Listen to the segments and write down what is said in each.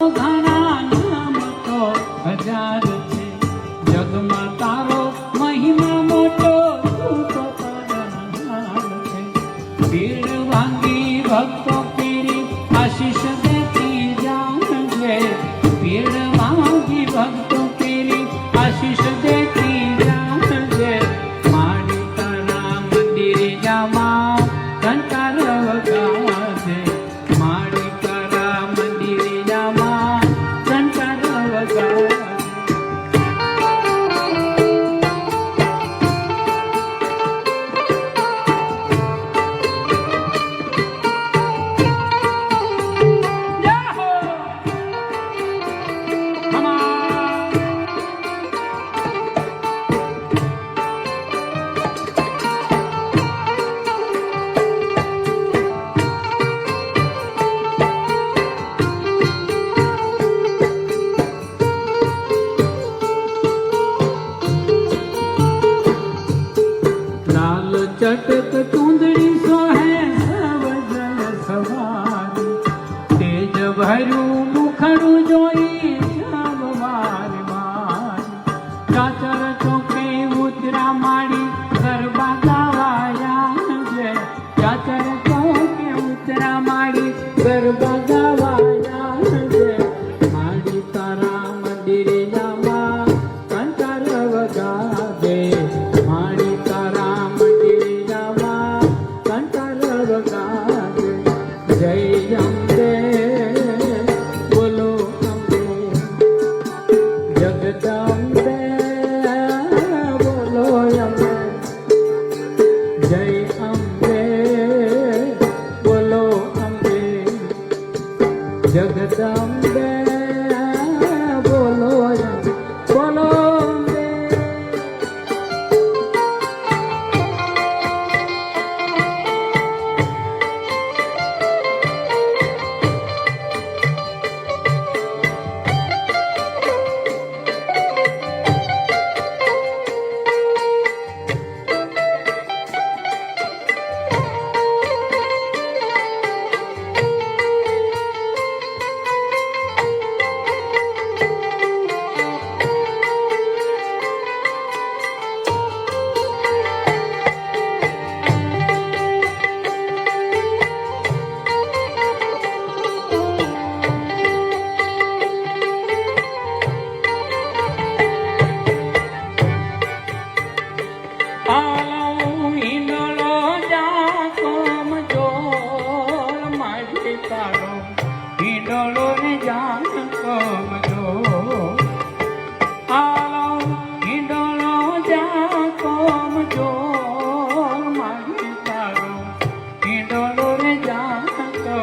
ઘણા નામ તો હજાર છે, જગમાં તારો મહિમા મોટો, તું તો પરમહાર છે. ભીડ ભાંગી ભક્તો કેરી આશીષ દેતી જાણજે, ભીડ ભાંગી ભક્તો કેરી આશીષ દેતી જાણજે. મારી તારા મંદિરે જામાં ઘંટાર વગાડજે, મારી તારા મંદિરે જામાં ઘંટાર વગાડજે. લાલ ચટક ચૂંદડી સોહે સવજન સવારી, તેજ ભર્યું મુખડું જોઈ શ્યામ મારી મારી. ચાચર ચોકે ઉતરા માડી ગરબા ગાવાયા છે, ચાચર ચોકે ઉતરા માડી ગરબા ગાવાયા છે. માડી તારા મંદિરે જામાં કંટાર વગાડે, માડી તારા મંદિરે જામાં કંટાર વગાડે. જય અંબે બોલો અંબે, જગદંબે બોલો અંબે, જય અંબે બોલો અંબે, જગદંબે બોલો અંબે, બોલો અંબે. હિંડોળો ને જાન કમજો, આલો હિંડોળો જા કમજો, મારી તારો હિંડોળો ને જાન કમજો.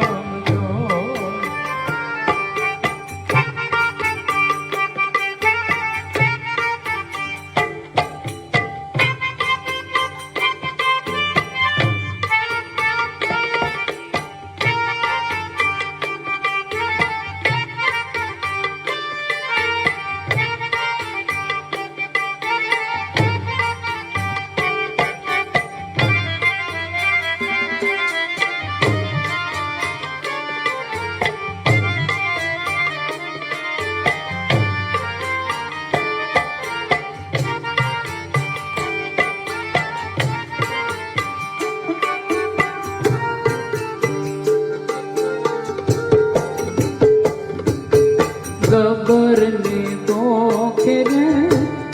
ગબર ને ગોખે રે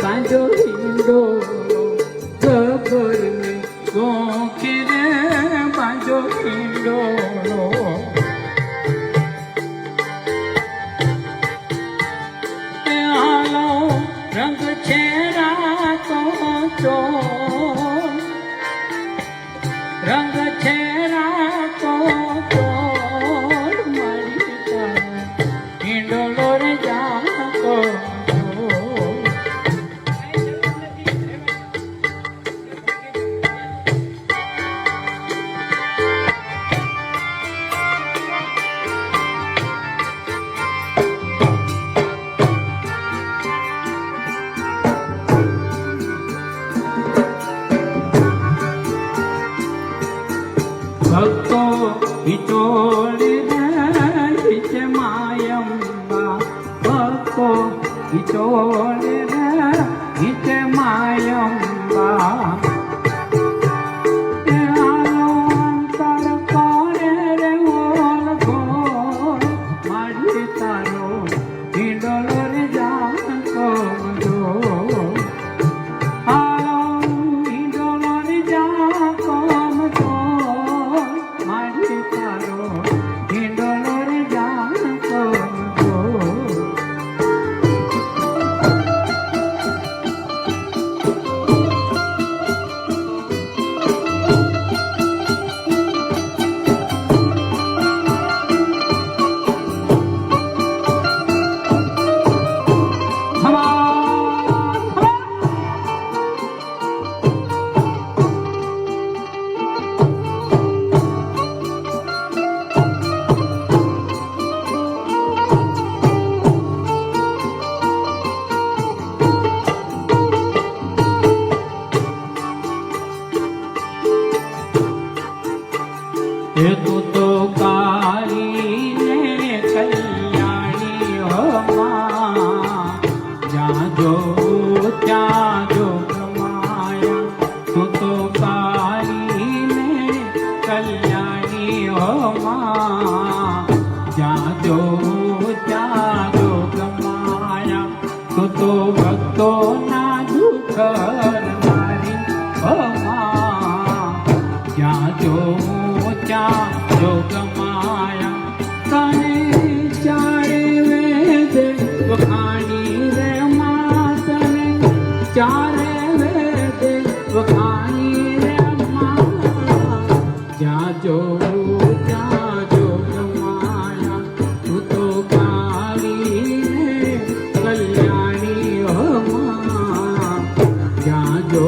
કાંજો હિંડોળો, ગબર ને ગોખે રે કાંજો હિંડોળો. આલો રંગ છે રાતો ચોર, રંગ છે રાતો ચોર, મારી તારા હિંડોળો રે જા કમજો. ભક્તો વિટોળે છે માયમ को हिचोले रे हिचे मायंबा तू तो काली ने कल्याणी हो माँ जा जो कमाया तू तो काली ने कल्याणी हो माँ जा जो कमाया तू तो भक्तों ना दुख हरनारी हो माँ जा जो कमाया तने चारे वेद वखाणी रे माँ तने चारे वेद वखाणी रे माँ जा जो कमाया तू तो काली ने कल्याणी हो माँ जा जो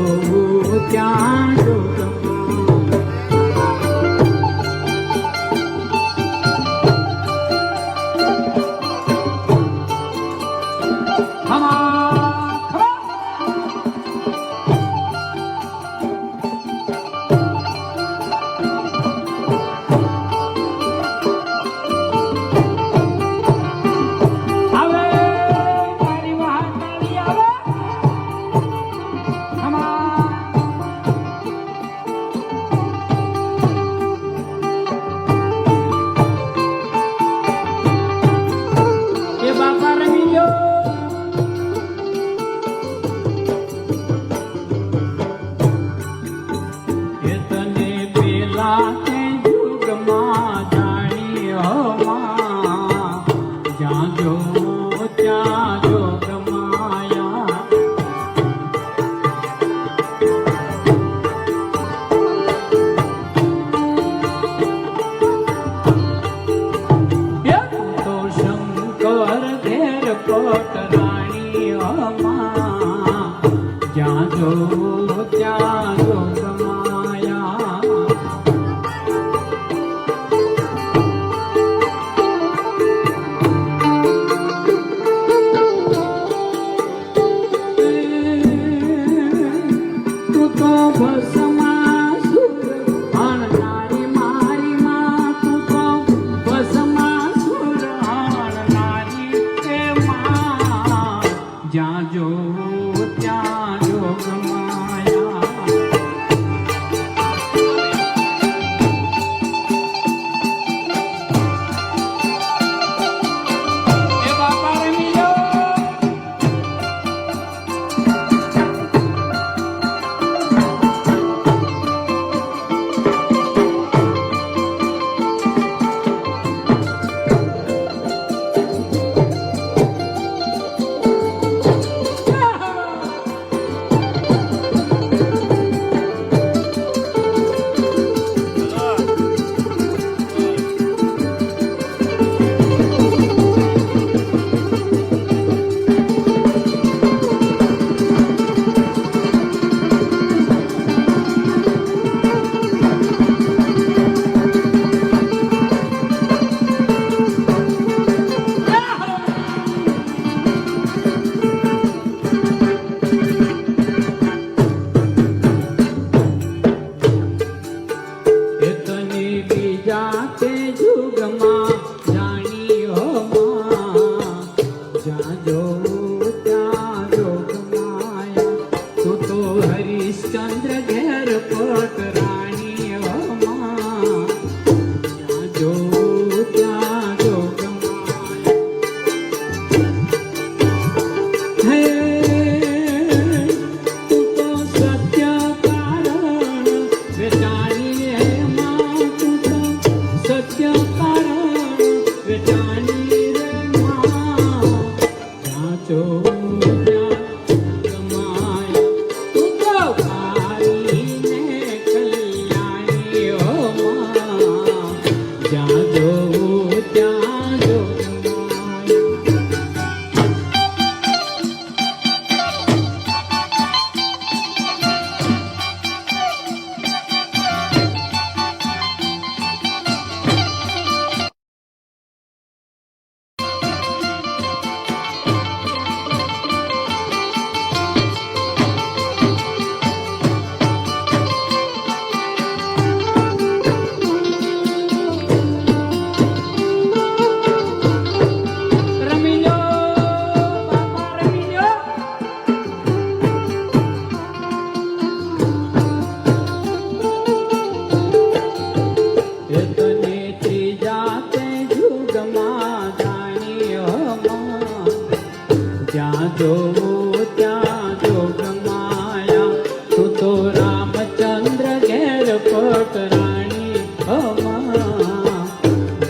જ્યાં જોવો ત્યાં જોગ માયા તું તો રામચંદ્ર ઘેર પટરાણી અમા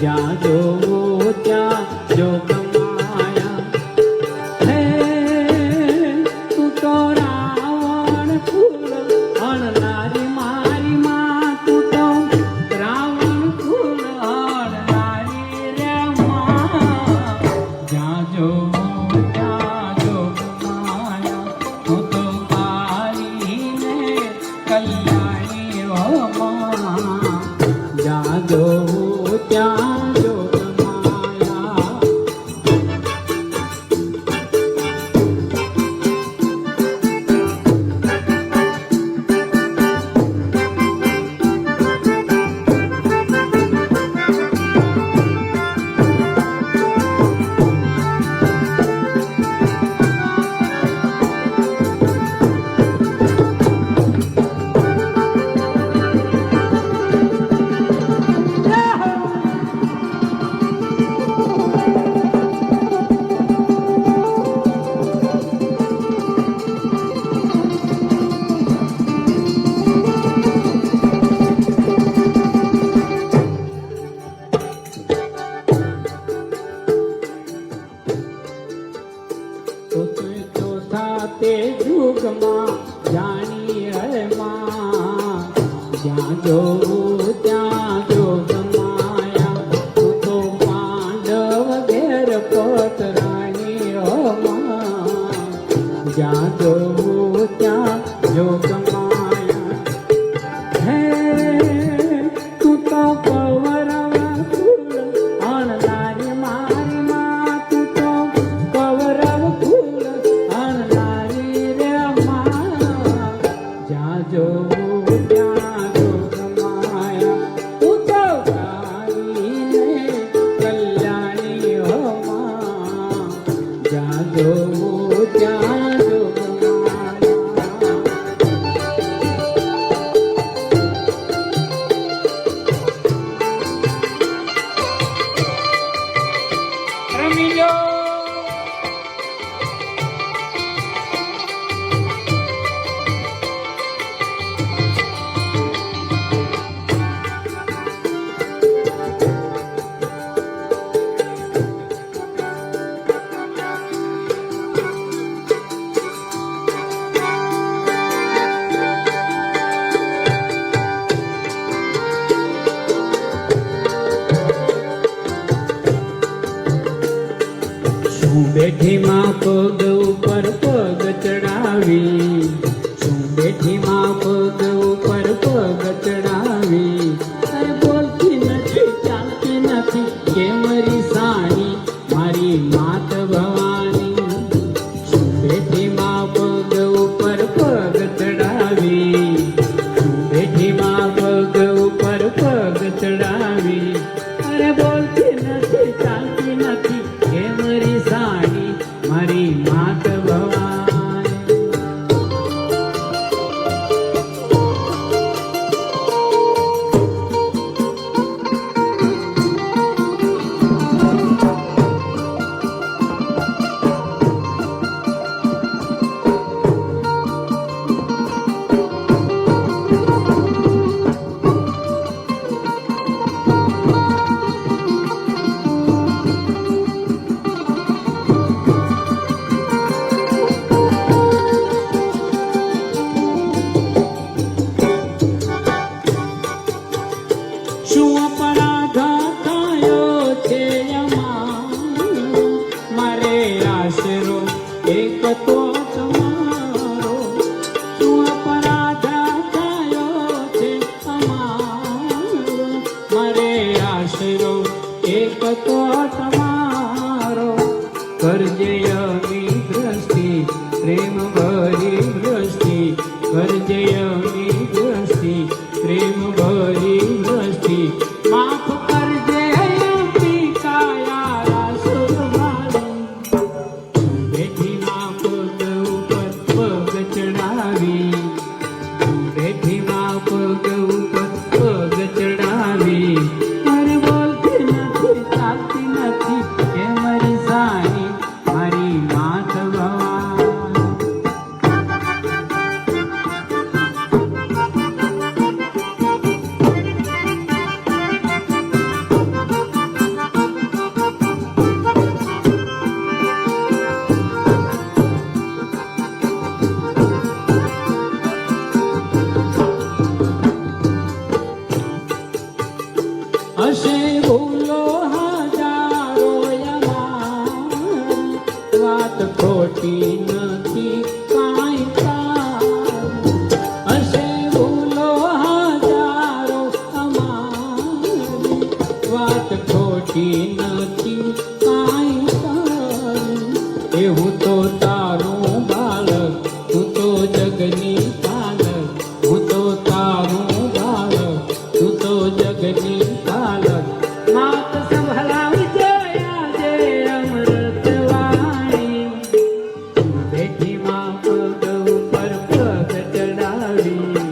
જ્યાં જોવો ત્યાં જોગ માયા હે તું તો રાવણ ફૂલ અણનારી મારી માં તું તો રાવણ ફૂલ અણનારી રે માં જ્યાં જોવો ત્યાં જોગ માયા તું તો કાળી ને કલ્યાણી ઓ માં જ્યાં જોવો ત્યાં જોગ માયા તે યુગમાં જાણી હે માં જ્યાં જોવું ત્યાં જોગ માયા તું તો પાંડવ ઘેર પટરાણી હો માં જ્યાં જોવું ત્યાં જોગ માયા હે તું તો કૌરવ ફૂલ અણનારી મારી માં તું તો કૌરવ ફૂલ અણનારી રે માં જ્યાં જોવું ત્યાં જોગ માયા તું તો કાળી ને કલ્યાણી હો માં જ્યાં જોવું ત્યાં જોગ માયા રમી લો શું બેઠી માં પગ ઉપર પગ ચડાવી શું બેઠી માં પગ ઉપર પગ ચડાવી અરે બોલતી નથી ચાલતી નથી કે મારી સાણી મારી માત ભવાની શું બેઠી માં પગ ઉપર પગ ચડાવી શું બેઠી માં પગ ઉપર પગ ચડાવી અરે બોલતી નથી ચાલતી નથી કે મારી સાણી મારી માત ભવાની શું અપરાધ થયો છે અમારો મારે આશરો એક તો તમારો શું અપરાધ થયો છે અમારો મારે આશરો એક તો તમારો કરજે અમી દ્રષ્ટિ પ્રેમ ભરી દ્રષ્ટિ કરજે અમી દ્રષ્ટિ પ્રેમ ભરી દ્રષ્ટિ માફ કરજે કાયા સુરમારી બેઠી માં પગ ઉપર પગ ચડાવી બેઠી માં પગ ઉપર પગ ચડાવી મારે બોલતી નથી ચાલતી નથી કે મારી સાની મારી માત ભવા વાત ખોટી નથી કાંઈ તારી. હશે ભૂલો હજારો અમારી, વાત ખોટી નથી કાંઈ તારી. એવું તો તારું બાળક, તું તો જગની પાલક. હું તો તારું બાળક, તું તો જગની પાલક. માત સંભળાવજે આજે અમૃત વાણી. બેઠી માં પગ ઉપર પગ ચડાવી,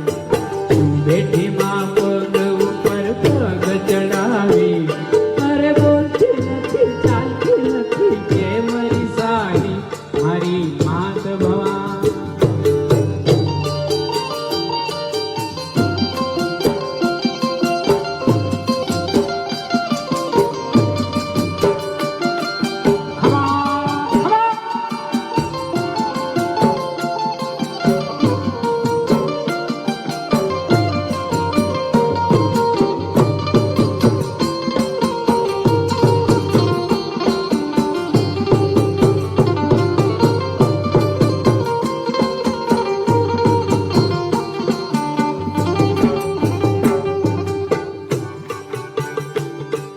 બેઠી માં પગ ઉપર પગ ચડાવી. અરે બોલતી નથી ચાલતી નથી કે મારી સારી, મારી માત ભવાની.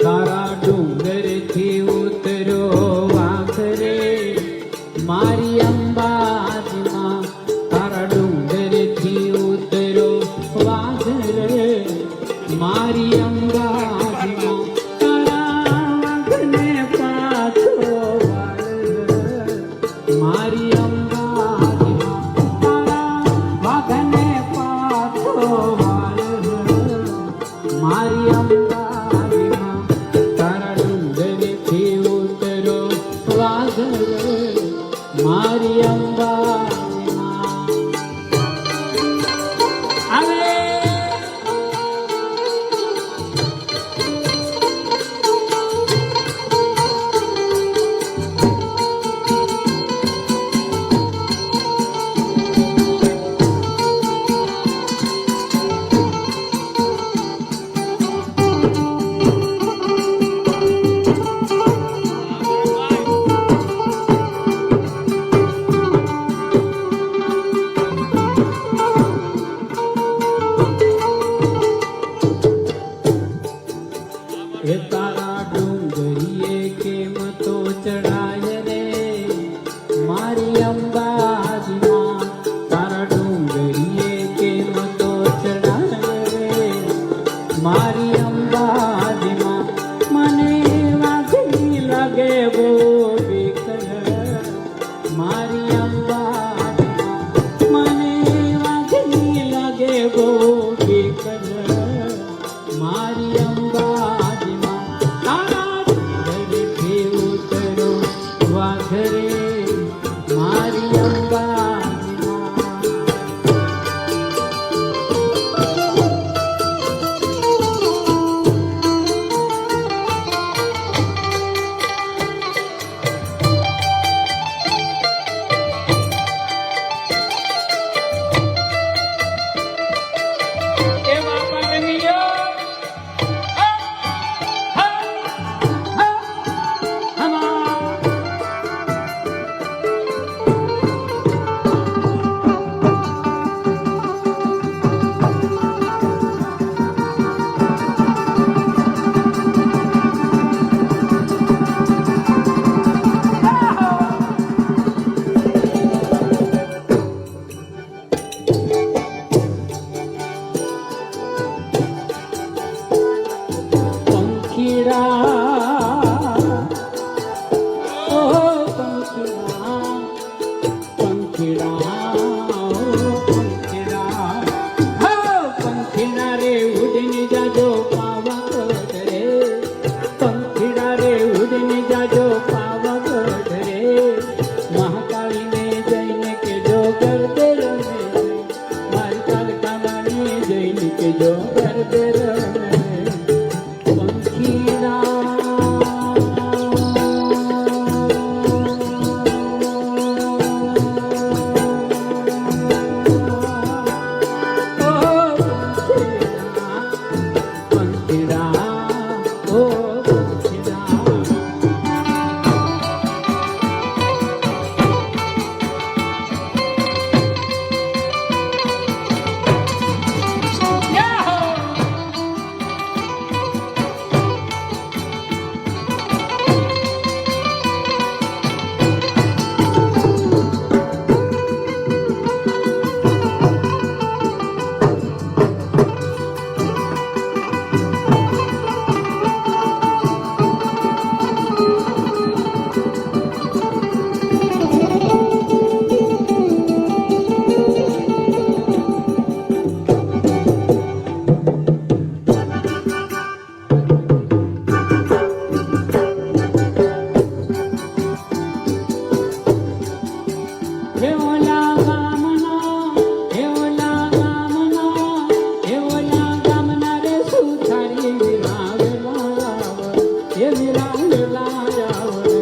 તારા ડુંગરથી ઉતરો વાઘરે, મારી અંબાજીમાં. તારા ડુંગરથી ઉતરો વાઘરે, મારી અંબાજીમાં. તારા વાઘને પાછો વાળ, મારી અંબાજીમાં. તારા વાઘને પાછો વાળ, મારી અંબાજીમાં. તારા ડુંગરથી ઉતરો વાઘરે, મારી અંબાજીમાં. આવે એ તારા ડુંગરીએ કેમ તો ચડાય રે, મારી અંબાજીમાં. તારા ડુંગરીએ કેમ તો ચડાય રે, મારી અંબાજીમાં. મને વાઘની લાગે બહુ બીક રે, મારી અંબાજીમાં. મને વાઘની લાગે બહુ બીક રે, મારી અંબાજીમાં. તારા ડુંગરથી ઉતરો વાઘરે, મારી અંબાજીમાં. એ બાપા રમિયો હે ઓલા ગામનો, હે ઓલા ગામનો, હે ઓલા ગામના રે સુથારી વિરાવેલા આવે, હે વિરાવેલા આવે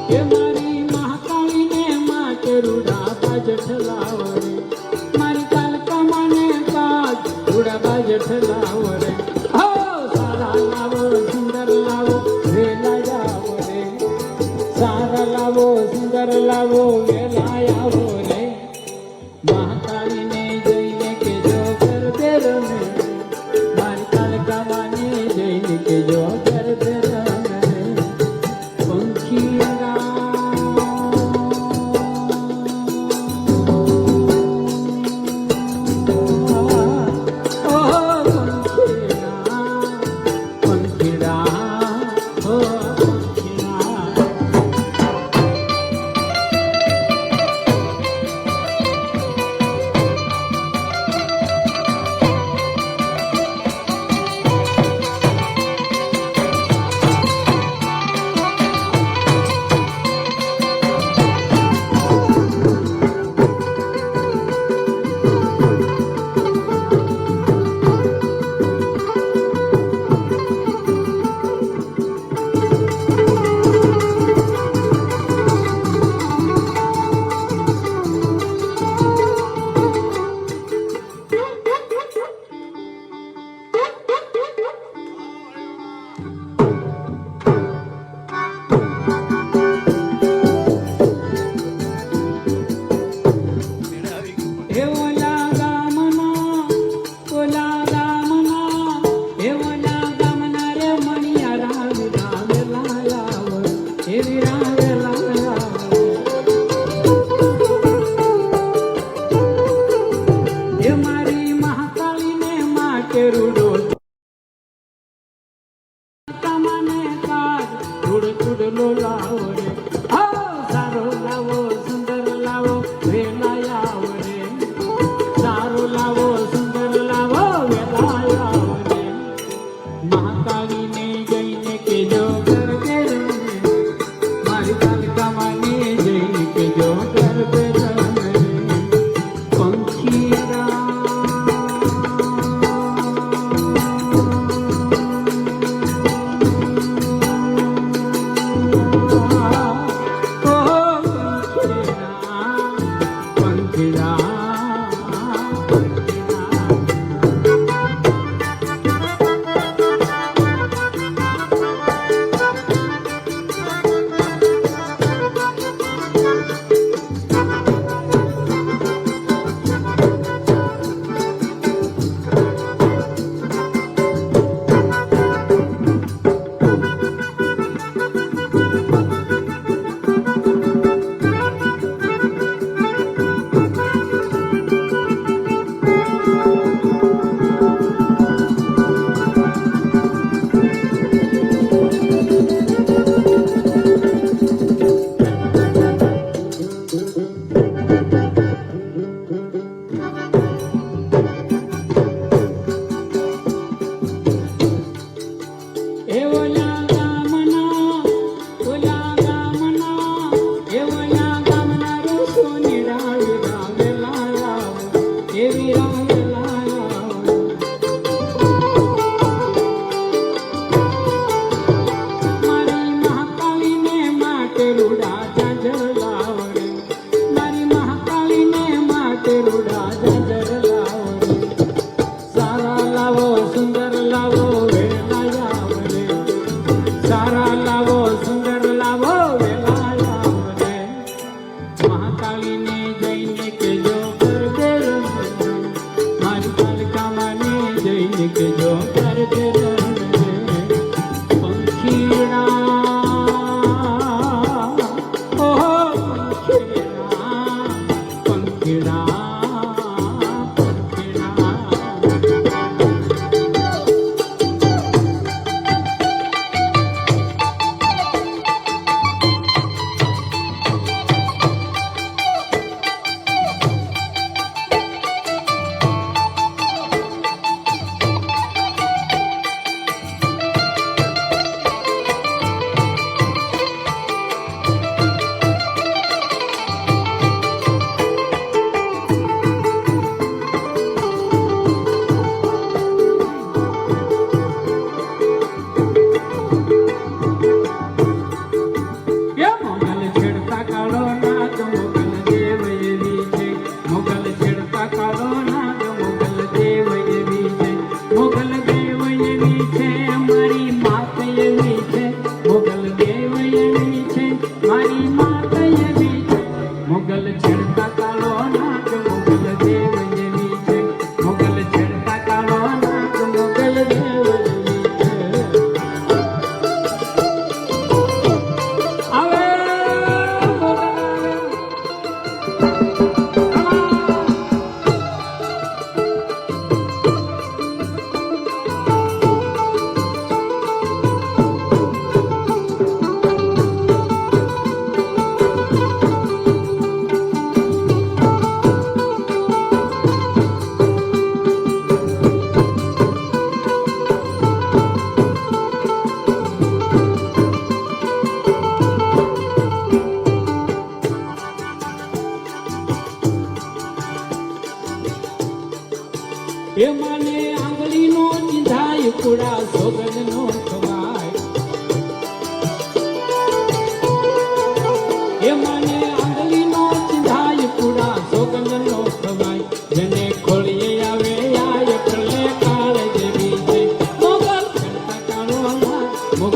હે મારી મહાકાળીને માટે રૂડા બાજઠ લાવો રે, મારી કાલકામાને કાજ રૂડા બાજઠ લાવો રે. હો સારા લાવો સુંદર લાવો વેલા જાવો રે, સારા લાવો સુંદર લાવો વેલા આવો રે. મહાકાળીને જઈને કેજો ગરબે રમે, મારી કાલકામાને જઈને કેજો ગરબે રમે રે. પંખીડા હે ઓલા ગામના, ઓલા ગામના, હે ઓલા ગામના રે મણિયારા વિરાવેલા આવે, હે વિરાવેલા આવે હે મારી મહાકાળીને માટે રૂડો કામાને કાજ રૂડ ચૂડલો લાવો રે. હો સારો લાવો સુંદર લાવો વેલા આવો રે, સારો લાવો સુંદર લાવો વેલા આવો રે. મહાકાળીને જઈને કેજો ગરબે રમે, મારી કાલકામાને જઈને કેજો ગરબે રમે રે. પંખીડા હે ઓલા ગામના, ઓલા ગામના, હે ઓલા ગામના રે સોનેરા વિરાવેલા આવે, હે વિરાવેલા આવે મારી મહાકાળીને માટે રૂડા જાજર લાવો રે, મારી મહાકાળીને માટે રૂડા જાજર લાવો રે. સારા લાવો સુંદર લાવો વેલા આવો રે, સારા લાવો સુંદર લાવો વેલા આવો રે. મહાકાળીને જઈને કેજો ગરબે રમે, મારી કાલકામાને જઈને કેજો ગરબે રમે રે. પંખીડા ઓહો પંખીડા, પંખીડા પંખીડા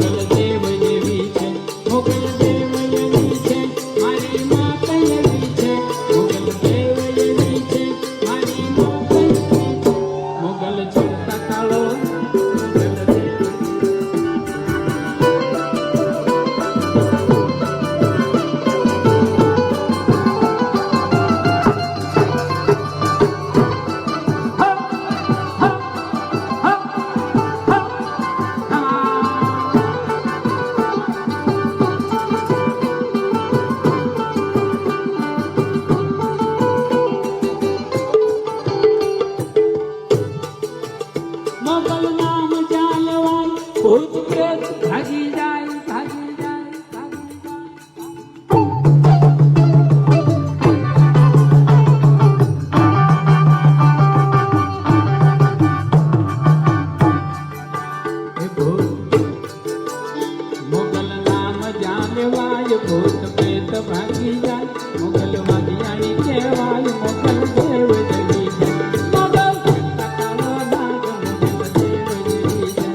મોગલ દેવ જેવી છે, મોગલ દેવ એવી છે, મારી માત એવી છે, મોગલ દેવ એવી છે, મારી માત એવી છે, મોગલ ચડતા કાળો મોગલ દેવ. મોગલ નામ ચાલવાન ભૂત પ્રેત ભાગી જાય, ભાગી જાય, ભાગી જાય. હે ભૂત, મોગલ નામ જાણવાય ભૂત પ્રેત ભાગી જાય, મોગલ વાગિયાણી કહેવાય, મોગલ દેવ જેવી છે, મોગલ ચડતા કાળો નાગ મોગલ દેવ જેવી છે.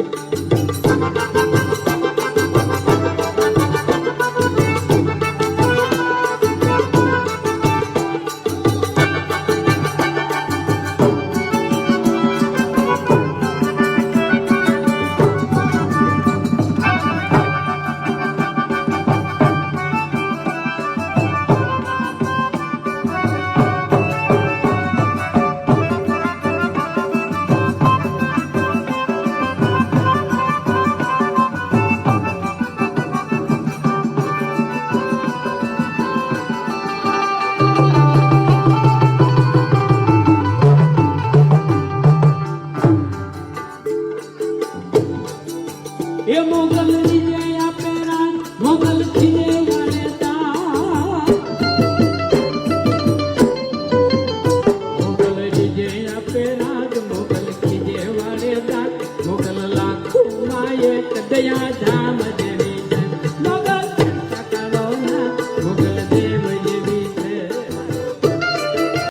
એ મોગલ વિજય આપે રાજ, મોગલ ખીજે વાળે દાંત. મોગલ વિજય આપે રાજ, મોગલ ખીજે વાળે દાંત, મોગલ લાખો માં એક દયા જા.